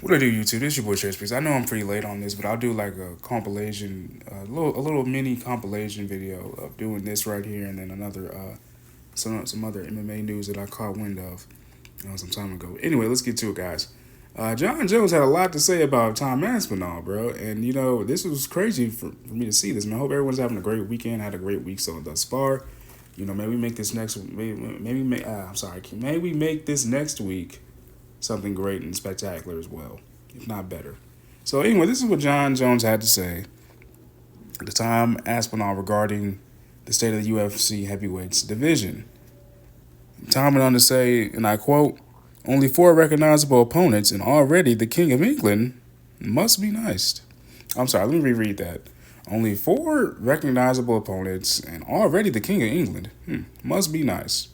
What I do, YouTube? This is your boy Chase. I know I'm pretty late on this, but I'll do like a compilation, a little mini compilation video of doing this right here, and then another, some other MMA news that I caught wind of, some time ago. Anyway, let's get to it, guys. Jon Jones had a lot to say about Tom Aspinall, bro, and this was crazy for me to see this. Man, I hope everyone's having a great weekend. Had a great week so thus far. Maybe we make this next. Maybe make. I'm sorry. Maybe we make this next week something great and spectacular as well, if not better. So anyway, this is what Jon Jones had to say at the time Aspinall regarding the state of the UFC heavyweights division. Tom went on to say, and I quote, "Only four recognizable opponents, and already the King of England must be nice." I'm sorry, let me reread that. Only four recognizable opponents, and already the King of England must be nice.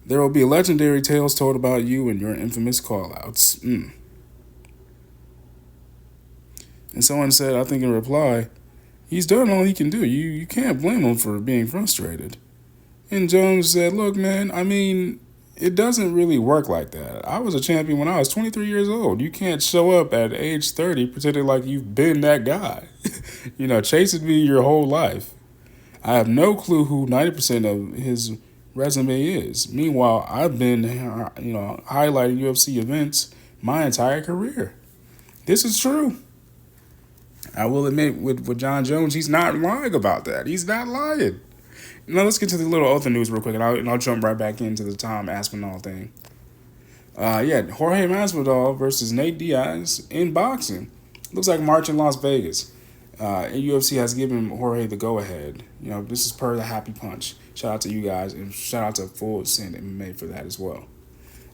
There will be legendary tales told about you and your infamous callouts. And someone said, I think in reply, he's done all he can do. You can't blame him for being frustrated. And Jones said, look, man, I mean, it doesn't really work like that. I was a champion when I was 23 years old. You can't show up at age 30 pretending like you've been that guy. Chasing me your whole life. I have no clue who 90% of his resume is. Meanwhile, I've been, highlighting UFC events my entire career. This is true. I will admit, with Jon Jones, he's not lying about that. He's not lying. Now let's get to the little other news real quick, and I'll jump right back into the Tom Aspinall thing. Jorge Masvidal versus Nate Diaz in boxing. Looks like March in Las Vegas. And UFC has given Jorge the go-ahead. This is per the Happy Punch. Shout out to you guys, and shout out to Full Send MMA for that as well.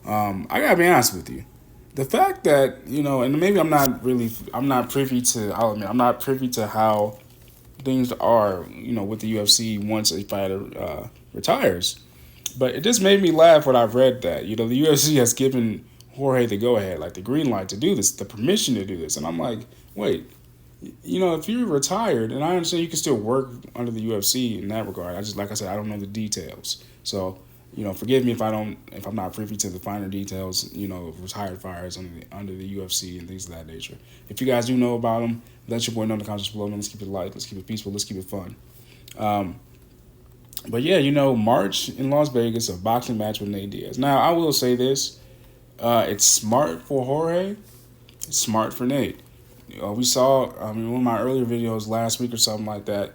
I gotta be honest with you. The fact that, and maybe I'm not privy to, I'll admit, I'm not privy to how things are, with the UFC once a fighter retires. But it just made me laugh when I read that. The UFC has given Jorge the go-ahead, like the green light to do this, the permission to do this. And I'm like, wait, if you're retired, and I understand you can still work under the UFC in that regard. Like I said, I don't know the details. So, forgive me if I'm not privy to the finer details, of retired fighters under the UFC and things of that nature. If you guys do know about them, let your boy know in the comments below. Let's keep it light. Let's keep it peaceful. Let's keep it fun. But yeah, March in Las Vegas, a boxing match with Nate Diaz. Now, I will say this. It's smart for Jorge. It's smart for Nate. We saw, one of my earlier videos last week or something like that,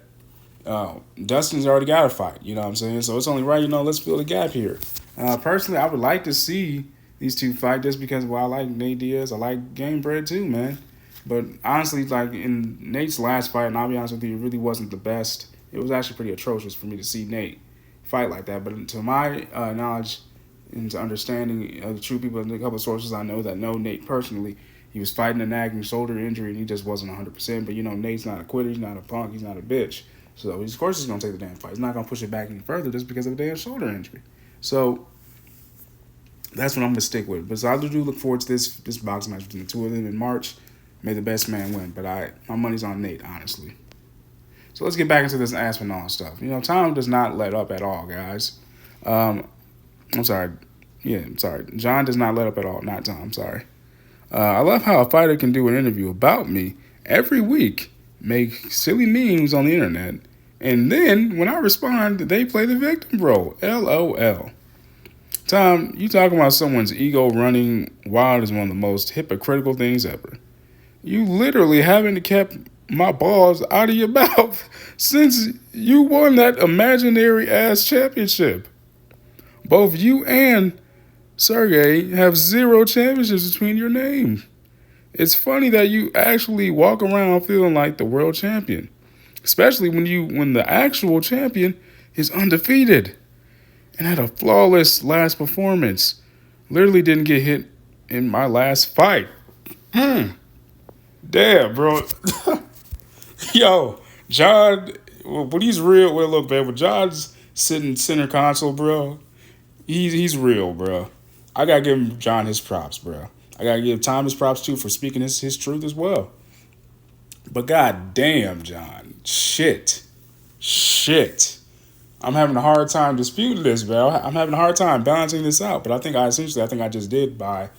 Dustin's already got a fight, you know what I'm saying? So it's only right, let's fill the gap here. Personally, I would like to see these two fight just because, I like Nate Diaz. I like Game Bread too, man. But honestly, like in Nate's last fight, and I'll be honest with you, it really wasn't the best. It was actually pretty atrocious for me to see Nate fight like that. But to my knowledge and to understanding of the true people, and a couple of sources I know that know Nate personally, he was fighting a nagging shoulder injury and he just wasn't 100%. But, Nate's not a quitter. He's not a punk. He's not a bitch. So, of course, he's going to take the damn fight. He's not going to push it back any further just because of a damn shoulder injury. So, that's what I'm going to stick with. But so I do look forward to this boxing match between the two of them in March. May the best man win. But my money's on Nate, honestly. So, let's get back into this Aspinall stuff. Tom does not let up at all, guys. I'm sorry. Yeah, I'm sorry. Jon does not let up at all. Not Tom. I'm sorry. I love how a fighter can do an interview about me every week, make silly memes on the internet, and then when I respond, they play the victim role. LOL. Tom, you talking about someone's ego running wild is one of the most hypocritical things ever. You literally haven't kept my balls out of your mouth since you won that imaginary ass championship. Both you and Sergey have 0 championships between your names. It's funny that you actually walk around feeling like the world champion, especially when the actual champion is undefeated and had a flawless last performance. Literally didn't get hit in my last fight. Damn, bro. Yo, Jon, when he's real, look, man, when Jon's sitting center console, bro, he's real, bro. I gotta give Jon his props, bro. I gotta give Tom his props too for speaking his truth as well. But god damn, Jon. Shit. I'm having a hard time disputing this, bro. I'm having a hard time balancing this out. But I think I just did by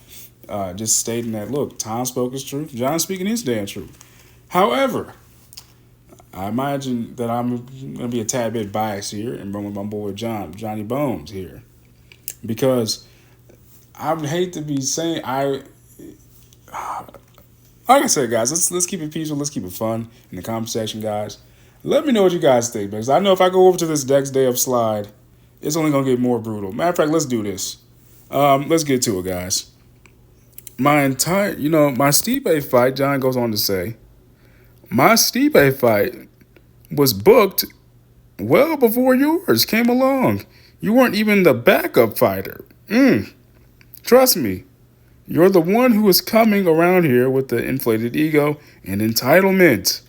just stating that, look, Tom spoke his truth, Jon's speaking his damn truth. However, I imagine that I'm going to be a tad bit biased here and run with my boy Johnny Bones here. Because I would hate to be saying, like I said, guys, let's keep it peaceful, let's keep it fun in the comment section, guys. Let me know what you guys think, because I know if I go over to this next day of slide, it's only going to get more brutal. Matter of fact, let's do this. Let's get to it, guys. My Stipe fight, Jon goes on to say, my Stipe fight was booked well before yours came along. You weren't even the backup fighter. Trust me, you're the one who is coming around here with the inflated ego and entitlement.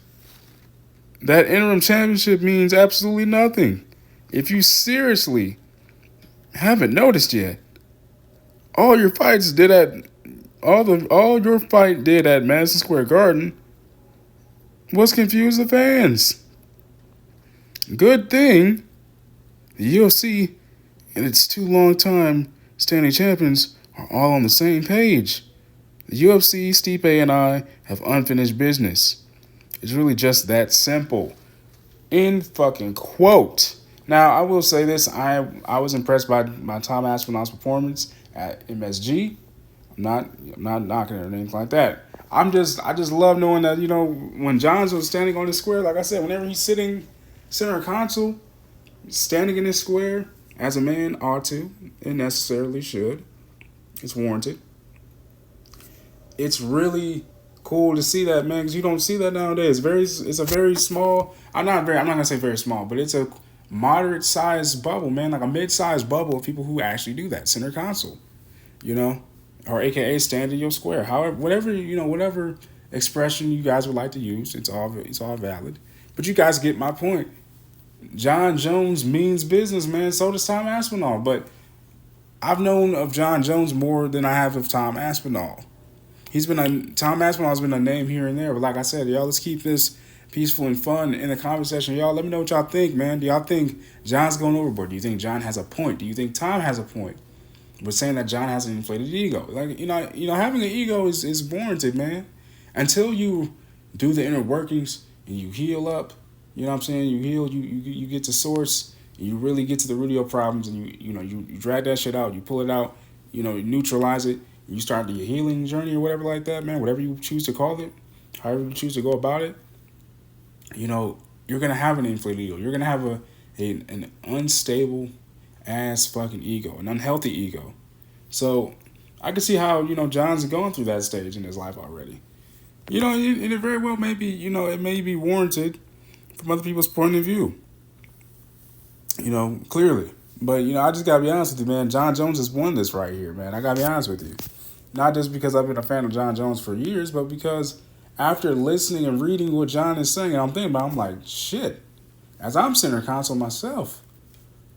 That interim championship means absolutely nothing. If you seriously haven't noticed yet, all your fight did at Madison Square Garden was confuse the fans. Good thing the UFC and its 2 long-time standing champions are all on the same page. The UFC, Stipe, and I have unfinished business. It's really just that simple. In fucking quote. Now, I will say this. I was impressed by Tom Aspinall's performance at MSG. I'm not knocking it or anything like that. I just love knowing that, when Jon's was standing on the square, like I said, whenever he's sitting center console, standing in this square, as a man ought to, and necessarily should, it's warranted. It's really cool to see that, man, because you don't see that nowadays. It's a very small. I'm not gonna say very small, but it's a moderate sized bubble, man, like a mid sized bubble of people who actually do that center console, or AKA stand in your square. However, whatever expression you guys would like to use, it's all valid. But you guys get my point. Jon Jones means business, man. So does Tom Aspinall. But I've known of Jon Jones more than I have of Tom Aspinall. Tom Aspinall's been a name here and there. But like I said, y'all, let's keep this peaceful and fun in the comment section. Y'all, let me know what y'all think, man. Do y'all think Jon's going overboard? Do you think Jon has a point? Do you think Tom has a point? We're saying that Jon has an inflated ego. Like, having an ego is warranted, man. Until you do the inner workings and you heal up, you know what I'm saying? You heal, you get to source, and you really get to the root of your problems, and you drag that shit out, you pull it out, you neutralize it, and you start your healing journey or whatever like that, man, whatever you choose to call it, however you choose to go about it, you're going to have an inflated ego. You're going to have an unstable ass fucking ego, an unhealthy ego. So I can see how, Jon's going through that stage in his life already. And it very well may be, it may be warranted from other people's point of view. Clearly. But, I just got to be honest with you, man. Jon Jones has won this right here, man. I got to be honest with you. Not just because I've been a fan of Jon Jones for years, but because after listening and reading what Jon is saying, I'm like, shit. As I'm center console myself,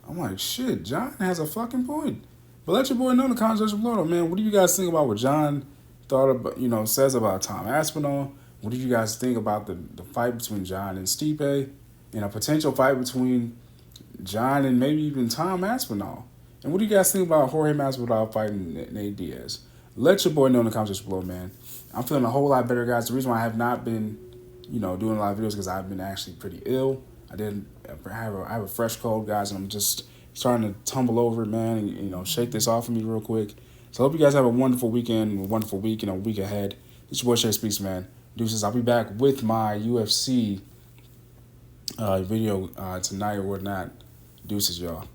I'm like, shit, Jon has a fucking point. But let your boy know in the comments section below, man. What do you guys think about what Jon thought about, says about Tom Aspinall? What do you guys think about the fight between Jon and Stipe, and a potential fight between Jon and maybe even Tom Aspinall? And what do you guys think about Jorge Masvidal fighting Nate Diaz? Let your boy know in the comments section below, man. I'm feeling a whole lot better, guys. The reason why I have not been, doing a lot of videos is because I've been actually pretty ill. I have a fresh cold, guys, and I'm just starting to tumble over, man, and shake this off of me real quick. So I hope you guys have a wonderful weekend, a wonderful week, and a week ahead. It's your boy Shay Speaks, man. Deuces. I'll be back with my UFC video tonight or whatnot. Deuces, y'all.